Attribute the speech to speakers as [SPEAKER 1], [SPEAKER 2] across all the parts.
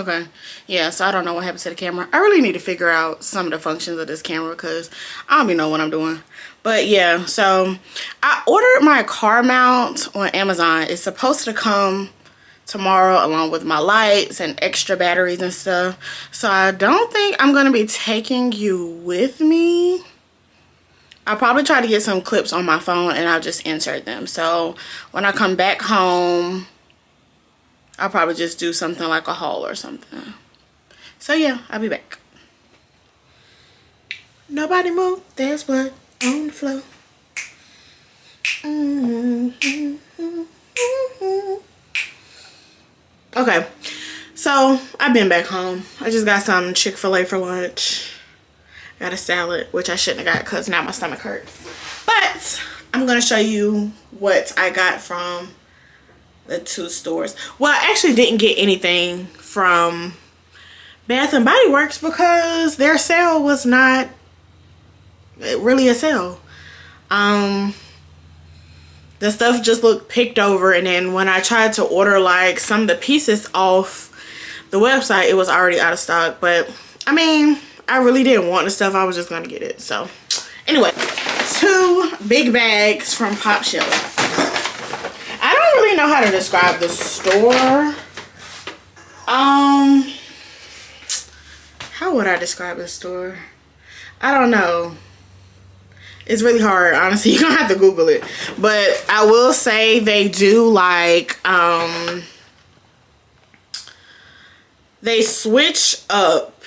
[SPEAKER 1] Okay. Yeah, so I don't know what happened to the camera. I really need to figure out some of the functions of this camera because I don't even know what I'm doing. But yeah, so I ordered my car mount on Amazon. It's supposed to come tomorrow along with my lights and extra batteries and stuff. So I don't think I'm going to be taking you with me. I'll probably try to get some clips on my phone and I'll just insert them. So when I come back home, I'll probably just do something like a haul or something. So yeah, I'll be back. Nobody move, there's blood on the floor. Okay, so I've been back home. I just got some Chick-fil-A for lunch. Got a salad, which I shouldn't have got because now my stomach hurts. But I'm gonna show you what I got from the two stores. Well, I actually didn't get anything from Bath and Body Works because their sale was not really a sale. The stuff just looked picked over, and then when I tried to order like some of the pieces off the website, it was already out of stock. But I mean, I really didn't want the stuff. I was just gonna get it. So anyway, 2 big bags from Pop Shelf. I don't really know how to describe the store. How would I describe the store? I don't know. It's really hard, honestly. You're gonna have to Google it. But I will say they do like, they switch up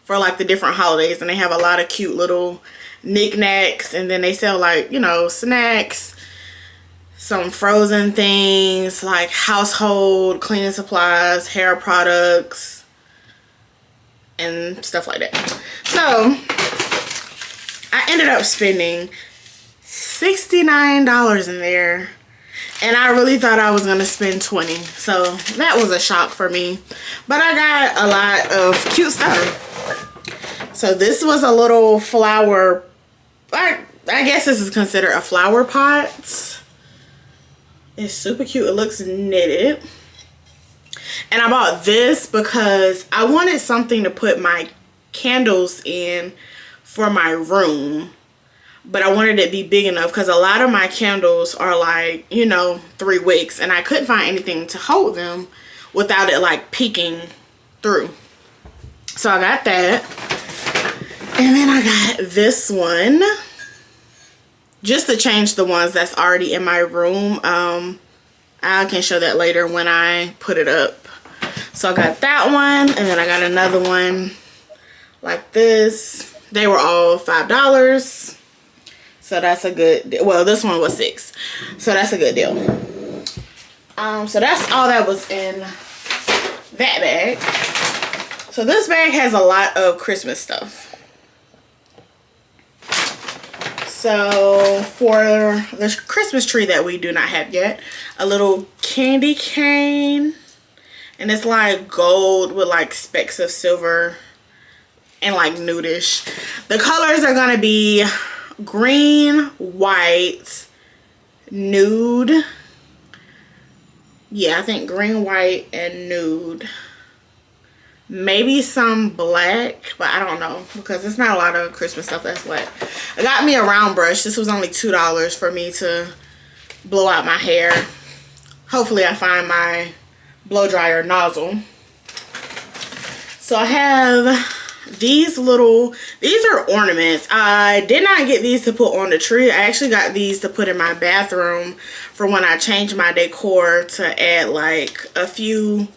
[SPEAKER 1] for like the different holidays, and they have a lot of cute little knickknacks, and then they sell like, you know, snacks, some frozen things, like household cleaning supplies, hair products, and stuff like that. So I ended up spending $69 in there, and I really thought I was gonna spend $20, so that was a shock for me. But I got a lot of cute stuff. So this was a little flower, I guess this is considered a flower pot. It's super cute. It looks knitted. And I bought this because I wanted something to put my candles in for my room, but I wanted it to be big enough because a lot of my candles are like, you know, 3 wicks, and I couldn't find anything to hold them without it like peeking through. So I got that, and then I got this one just to change the ones that's already in my room. I can show that later when I put it up. So I got that one, and then I got another one like this. They were all $5, so that's a good deal. Well, this one was $6, so that's a good deal. So that's all that was in that bag. So this bag has a lot of Christmas stuff. So for the Christmas tree that we do not have yet, a little candy cane, and it's like gold with like specks of silver and like nudish. The colors are gonna be green, white, nude. Yeah, I think green, white, and nude. Maybe some black, but I don't know because it's not a lot of Christmas stuff that's black. I got me a round brush. This was only $2 for me to blow out my hair. Hopefully I find my blow dryer nozzle. So I have these are ornaments. I did not get these to put on the tree. I actually got these to put in my bathroom for when I change my decor, to add like a few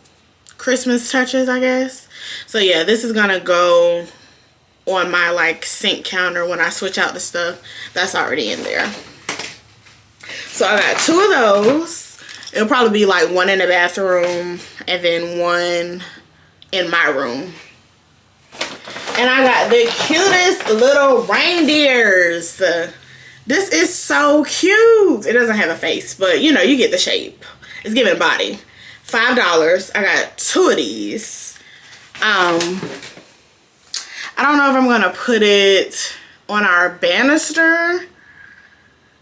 [SPEAKER 1] Christmas touches, I guess. So yeah, this is gonna go on my like sink counter when I switch out the stuff that's already in there. So I got 2 of those. It'll probably be like 1 in the bathroom and then 1 in my room. And I got the cutest little reindeers. This is so cute. It doesn't have a face, but you know, you get the shape. It's giving a body. $5. I got 2 of these. I don't know if I'm gonna put it on our banister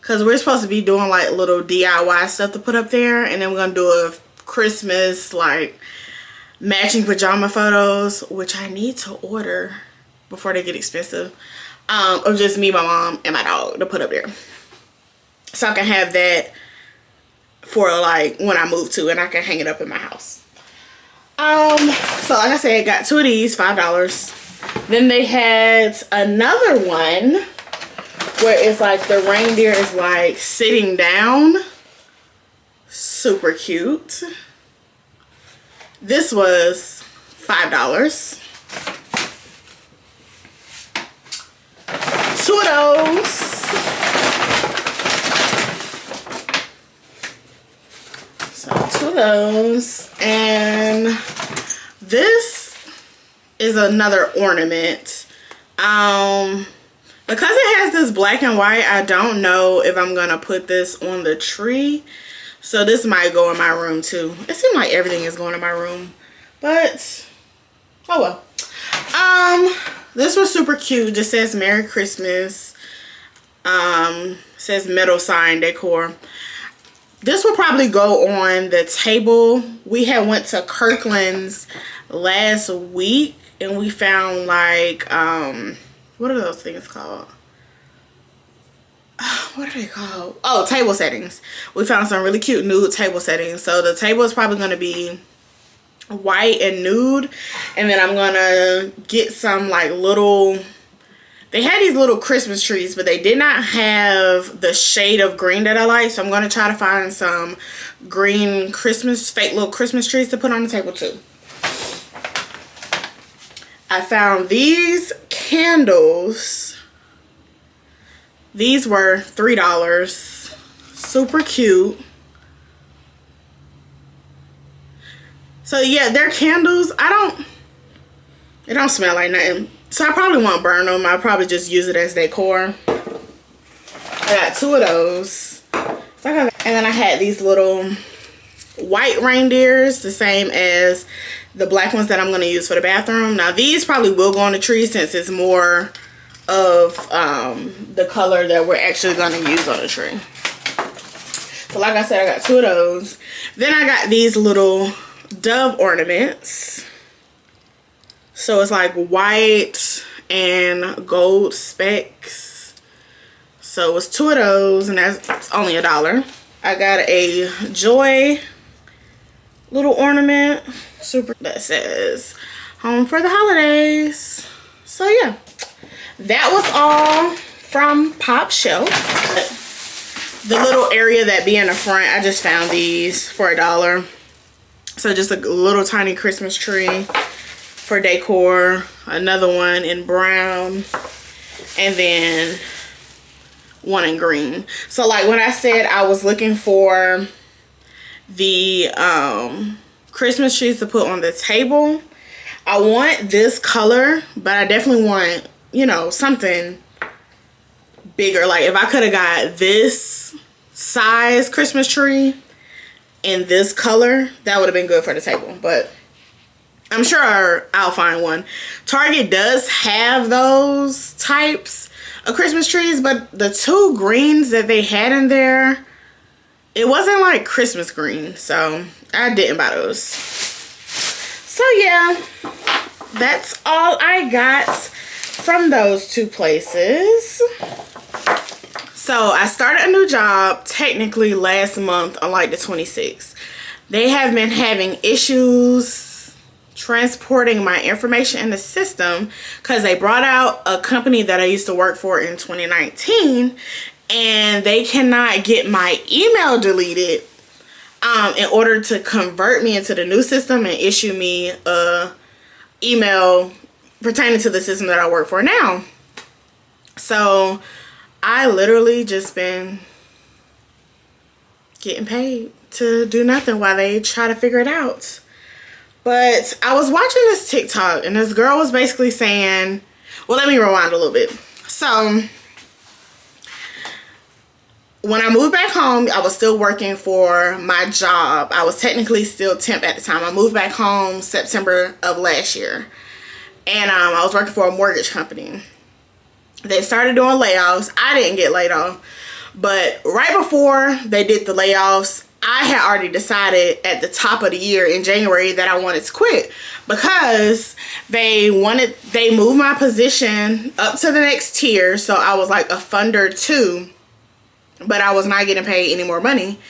[SPEAKER 1] because we're supposed to be doing like little DIY stuff to put up there, and then we're gonna do a Christmas like matching pajama photos, which I need to order before they get expensive, of just me, my mom, and my dog to put up there, so I can have that for like when I move to, and I can hang it up in my house. So like I said, got 2 of these, $5. Then they had another one where it's like the reindeer is like sitting down. Super cute. This was $5. 2 of those. So 2 of those. And this is another ornament. Because it has this black and white, I don't know if I'm gonna put this on the tree. So this might go in my room too. It seems like everything is going in my room, but oh well. This was super cute. Just says Merry Christmas. Says metal sign decor. This will probably go on the table. We had went to Kirkland's last week and we found like what are those things called? What are they called? Oh, table settings. We found some really cute nude table settings. So the table is probably going to be white and nude. And then I'm going to get some like little... They had these little Christmas trees, but they did not have the shade of green that I like. So I'm going to try to find some green Christmas, fake little Christmas trees to put on the table too. I found these candles. These were $3. Super cute. So yeah, they're candles. It don't smell like nothing. So I probably won't burn them. I'll probably just use it as decor. I got 2 of those. And then I had these little white reindeers, the same as the black ones that I'm going to use for the bathroom. Now these probably will go on the tree since it's more of the color that we're actually going to use on the tree. So like I said, I got 2 of those. Then I got these little dove ornaments. So it's like white and gold specks. So it's 2 of those and that's only $1. I got a joy little ornament, super, that says home for the holidays. So yeah, that was all from Pop Shelf. The little area that be in the front, I just found these for $1. So just a little tiny Christmas tree for decor, another one in brown, and then one in green. So like when I said I was looking for the Christmas trees to put on the table, I want this color, but I definitely want, you know, something bigger. Like if I could have got this size Christmas tree in this color, that would have been good for the table. But I'm sure I'll find one. Target does have those types of Christmas trees, but the 2 greens that they had in there, it wasn't like Christmas green, so I didn't buy those. So yeah, that's all I got from those 2 places. So I started a new job technically last month on like the 26th. They have been having issues transporting my information in the system because they brought out a company that I used to work for in 2019 and they cannot get my email deleted in order to convert me into the new system and issue me a email pertaining to the system that I work for now. So I literally just been getting paid to do nothing while they try to figure it out. But I was watching this TikTok and this girl was basically saying, well, let me rewind a little bit. So when I moved back home, I was still working for my job. I was technically still temp at the time. I moved back home September of last year. And I was working for a mortgage company. They started doing layoffs. I didn't get laid off. But right before they did the layoffs, I had already decided at the top of the year in January that I wanted to quit because they moved my position up to the next tier. So I was like a funder 2, but I was not getting paid any more money,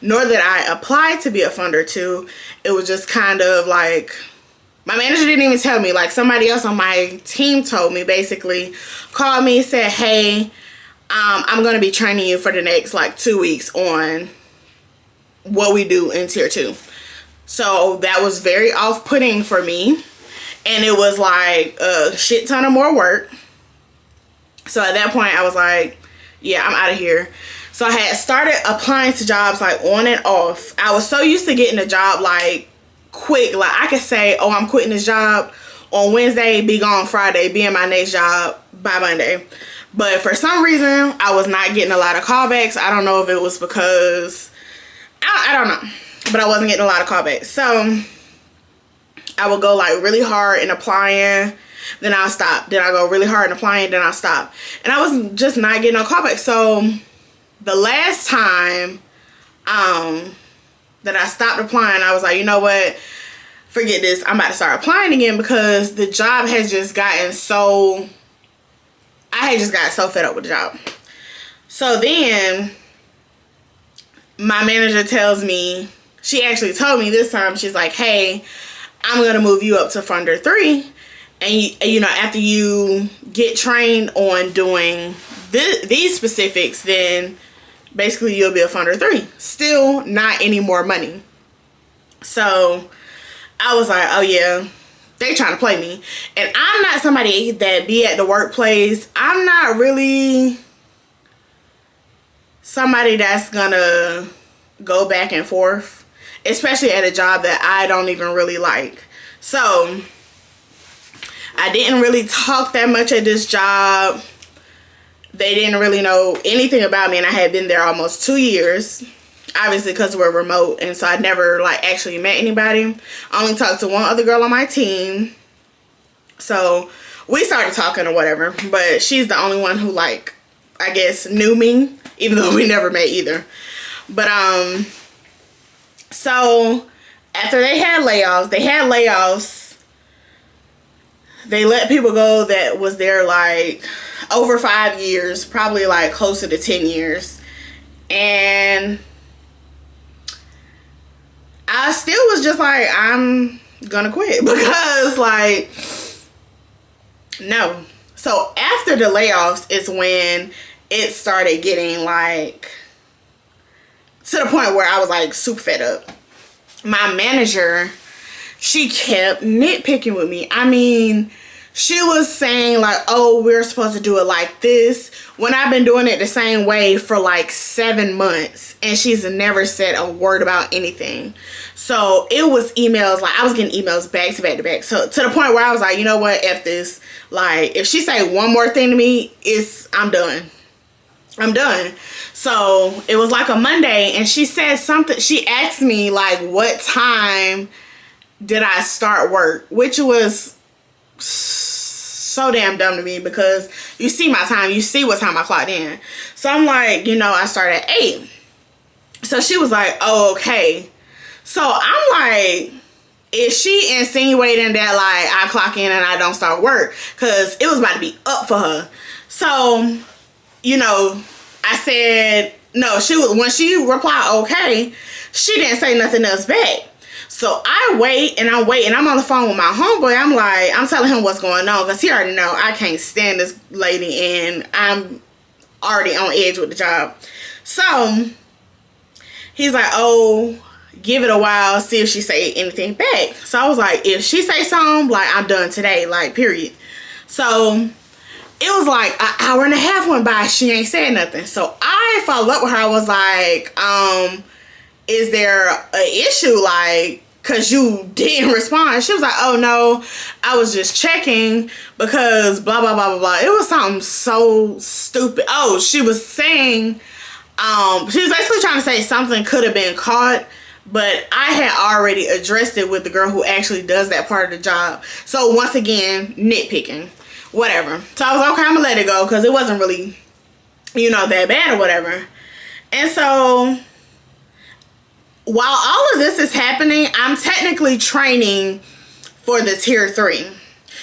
[SPEAKER 1] nor did I apply to be a funder 2. It was just kind of like, my manager didn't even tell me, like somebody else on my team told me, basically called me and said, hey, I'm going to be training you for the next like 2 weeks on what we do in tier 2. So that was very off-putting for me, and it was like a shit ton of more work. So at that point I was like, yeah, I'm out of here. So I had started applying to jobs like on and off. I was so used to getting a job like quick, like I could say, oh, I'm quitting this job on Wednesday, be gone Friday, be in my next job by Monday. But for some reason I was not getting a lot of callbacks. I don't know if it was because I don't know, but I wasn't getting a lot of callbacks. So I would go like really hard in applying, then I'll stop. Then I go really hard in applying, then I'll stop. And I was just not getting no callbacks. So the last time that I stopped applying, I was like, you know what? Forget this. I'm about to start applying again because the job has just gotten so, I had just got so fed up with the job. So then my manager tells me, she actually told me this time, she's like, hey, I'm going to move you up to funder 3. And, you know, after you get trained on doing these specifics, then basically you'll be a funder 3. Still not any more money. So I was like, oh yeah, they trying to play me. And I'm not somebody that be at the workplace. I'm not really somebody that's gonna go back and forth, especially at a job that I don't even really like. So I didn't really talk that much at this job. They didn't really know anything about me, and I had been there almost 2 years, obviously because we're remote, and so I never like actually met anybody. I only talked to one other girl on my team, so we started talking or whatever, but she's the only one who, like, I guess knew me, even though we never met either. But so after they had layoffs, they let people go that was there like over 5 years, probably like closer to 10 years. And I still was just like, I'm gonna quit because, like, no. So after the layoffs is when it started getting like to the point where I was like super fed up. My manager, she kept nitpicking with me. I mean, she was saying like, oh, we're supposed to do it like this, when I've been doing it the same way for like 7 months, and she's never said a word about anything. So it was emails, like I was getting emails back to back to back. So to the point where I was like, you know what, F this. Like, if she say one more thing to me, I'm done. I'm done. So it was like a Monday, and she said something. She asked me like, what time did I start work? Which was so damn dumb to me because you see my time. You see what time I clocked in. So I'm like, you know, I started at 8. So she was like, oh, okay. So I'm like, is she insinuating that like I clock in and I don't start work? Because it was about to be up for her. So, you know, I said no. When she replied okay, she didn't say nothing else back. So I wait and I wait, and I'm on the phone with my homeboy. I'm telling him what's going on because he already know I can't stand this lady, and I'm already on edge with the job. So he's like, oh, give it a while, see if she say anything back. So I was like, if she say something, like, I'm done today, like, period. So it was like an hour and a half went by, she ain't said nothing. So I followed up with her. I was like, is there an issue, like, because you didn't respond? She was like, oh no, I was just checking because blah blah blah blah blah. It was something so stupid. Oh, she was saying she was basically trying to say something could have been caught, but I had already addressed it with the girl who actually does that part of the job. So once again, nitpicking, whatever. So I was like, okay, I'm gonna let it go because it wasn't really, you know, that bad or whatever. And so while all of this is happening, I'm technically training for the tier 3.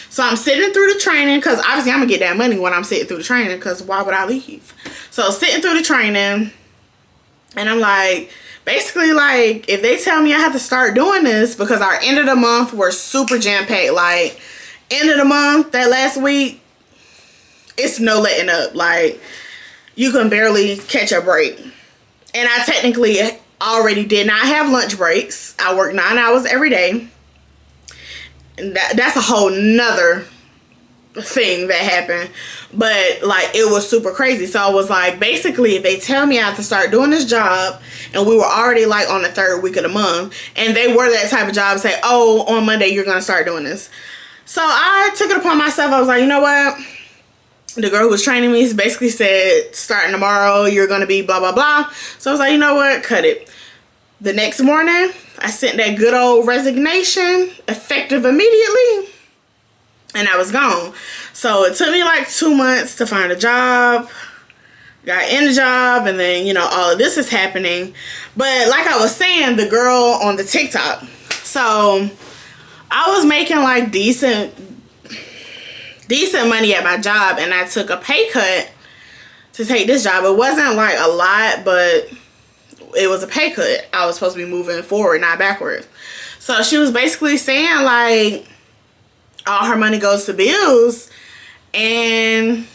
[SPEAKER 1] So I'm sitting through the training because obviously I'm going to get that money when I'm sitting through the training, because why would I leave? So sitting through the training, and I'm like, basically, like, if they tell me I have to start doing this, because our end of the month were super jam-packed. Like, end of the month, that last week, it's no letting up. Like, you can barely catch a break. And I technically already did not have lunch breaks. I work 9 hours every day. And that's a whole nother thing that happened. But like, it was super crazy. So I was like, basically, if they tell me I have to start doing this job, and we were already like on the 3rd week of the month, and they were that type of job, say, oh, on Monday you're gonna start doing this. So I took it upon myself. I was like, you know what, the girl who was training me basically said, starting tomorrow you're gonna be blah blah blah. So I was like, you know what, cut it. The next morning I sent that good old resignation, effective immediately, and I was gone. So it took me like 2 months to find a job. Got in the job, and then, you know, all of this is happening. But like I was saying, the girl on the TikTok. So I was making like decent money at my job, and I took a pay cut to take this job. It wasn't like a lot, but it was a pay cut. I was supposed to be moving forward, not backwards. So she was basically saying like all her money goes to bills, and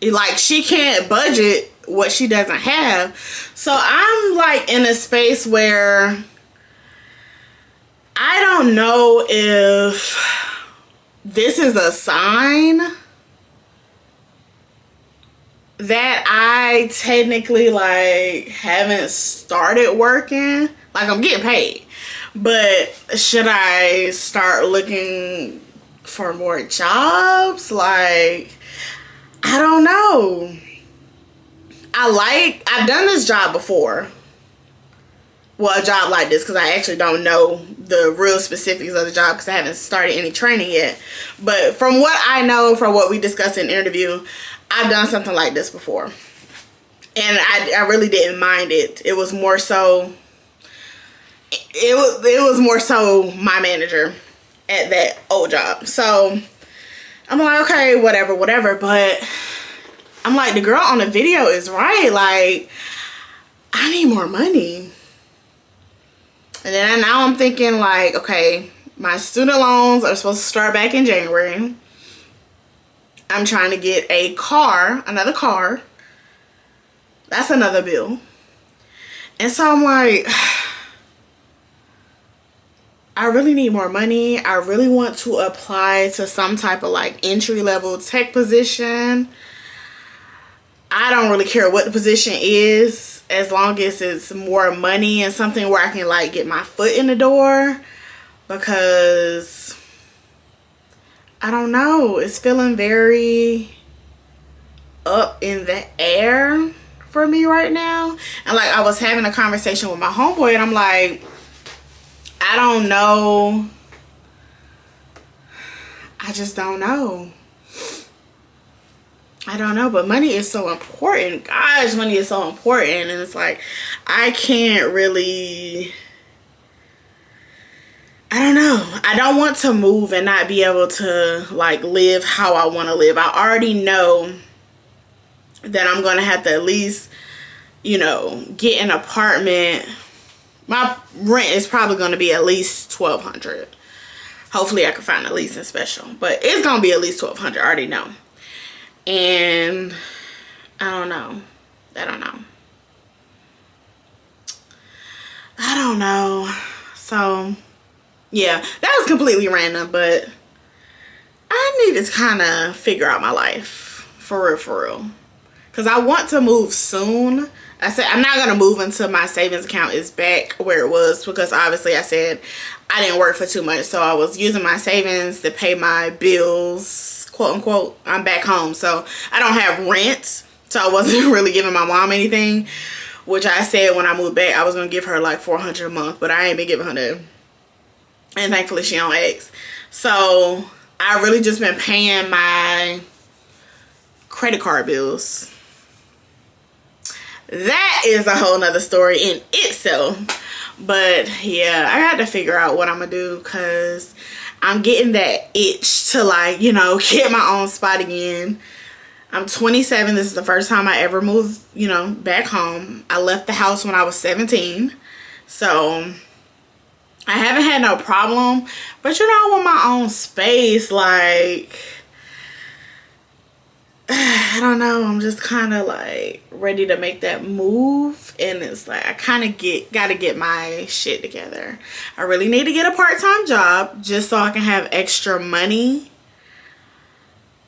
[SPEAKER 1] like she can't budget what she doesn't have. So I'm like in a space where I don't know if this is a sign that I technically like haven't started working. Like, I'm getting paid, but should I start looking for more jobs? Like, I don't know. I've done this job before. Well, a job like this, because I actually don't know the real specifics of the job because I haven't started any training yet. But from what I know, from what we discussed in the interview, I've done something like this before. And I really didn't mind it. It was more so, it was more so my manager at that old job. So I'm like, okay, whatever. But I'm like, the girl on the video is right. Like, I need more money. And then now I'm thinking like, okay, my student loans are supposed to start back in January. I'm trying to get a car, another car. That's another bill. And so I'm like, I really need more money. I really want to apply to some type of like entry-level tech position. I don't really care what the position is, as long as it's more money and something where I can like get my foot in the door, because I don't know, it's feeling very up in the air for me right now. And like, I was having a conversation with my homeboy, and I'm like, I don't know. I just don't know. I don't know, but money is so important. Gosh, money is so important. And it's like, I can't really, I don't know. I don't want to move and not be able to like live how I want to live. I already know that I'm going to have to at least, you know, get an apartment. My rent is probably going to be at least $1,200. Hopefully I can find a leasing special, but it's going to be at least $1,200. I already know. And I don't know. So yeah, that was completely random, but I need to kind of figure out my life for real, because I want to move soon. I said I'm not gonna move until my savings account is back where it was, because obviously I said I didn't work for too much, so I was using my savings to pay my bills, quote unquote. I'm back home, so I don't have rent, so I wasn't really giving my mom anything, which I said when I moved back I was gonna give her like $400 a month, but I ain't been giving her that, and thankfully she don't ask. So I really just been paying my credit card bills. That is a whole nother story in itself. But yeah, I got to figure out what I'm gonna do, because I'm getting that itch to, like, you know, get my own spot again. I'm 27. This is the first time I ever moved, you know, back home. I left the house when I was 17. So I haven't had no problem. But, you know, I want my own space. Like, I don't know. I'm just kind of like ready to make that move. And it's like, I kind of gotta get my shit together. I really need to get a part-time job just so I can have extra money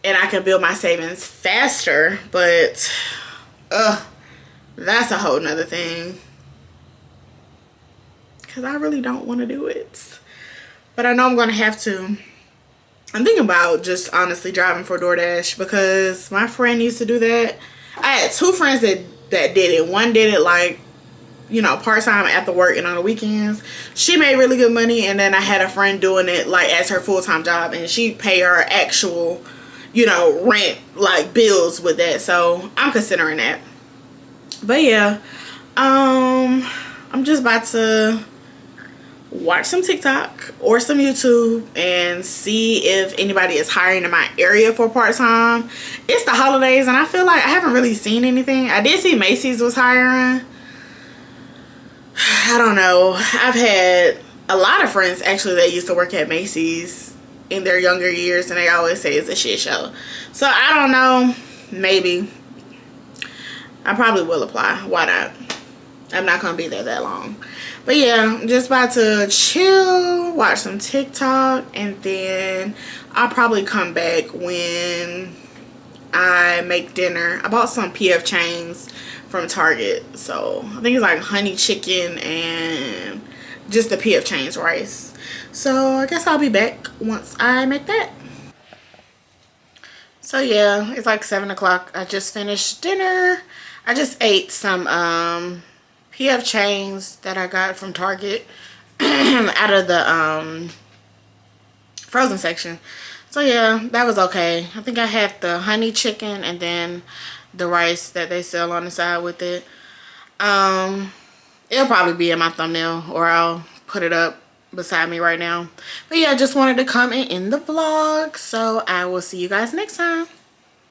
[SPEAKER 1] and I can build my savings faster. But that's a whole nother thing, because I really don't want to do it, but I know I'm gonna have to. I'm thinking about just honestly driving for DoorDash, because my friend used to do that. I had two friends that did it. One did it like, you know, part-time after work and on the weekends. She made really good money. And then I had a friend doing it like as her full-time job, and she paid her actual, you know, rent, like bills with that. So I'm considering that. But yeah, I'm just about to watch some TikTok or some YouTube and see if anybody is hiring in my area for part-time. It's the holidays and I feel like I haven't really seen anything. I did see Macy's was hiring. I don't know. I've had a lot of friends actually that used to work at Macy's in their younger years, and they always say it's a shit show. So I don't know. Maybe. I probably will apply. Why not? I'm not gonna be there that long. But yeah, I'm just about to chill, watch some TikTok, and then I'll probably come back when I make dinner. I bought some PF Chang's from Target. So I think it's like honey chicken and just the PF Chang's rice. So I guess I'll be back once I make that. So yeah, it's like 7 o'clock. I just finished dinner. I just ate some PF Chang's that I got from Target out of the frozen section. So yeah, that was okay. I think I had the honey chicken and then the rice that they sell on the side with it. It'll probably be in my thumbnail, or I'll put it up beside me right now. But yeah, I just wanted to come and end the vlog. So I will see you guys next time.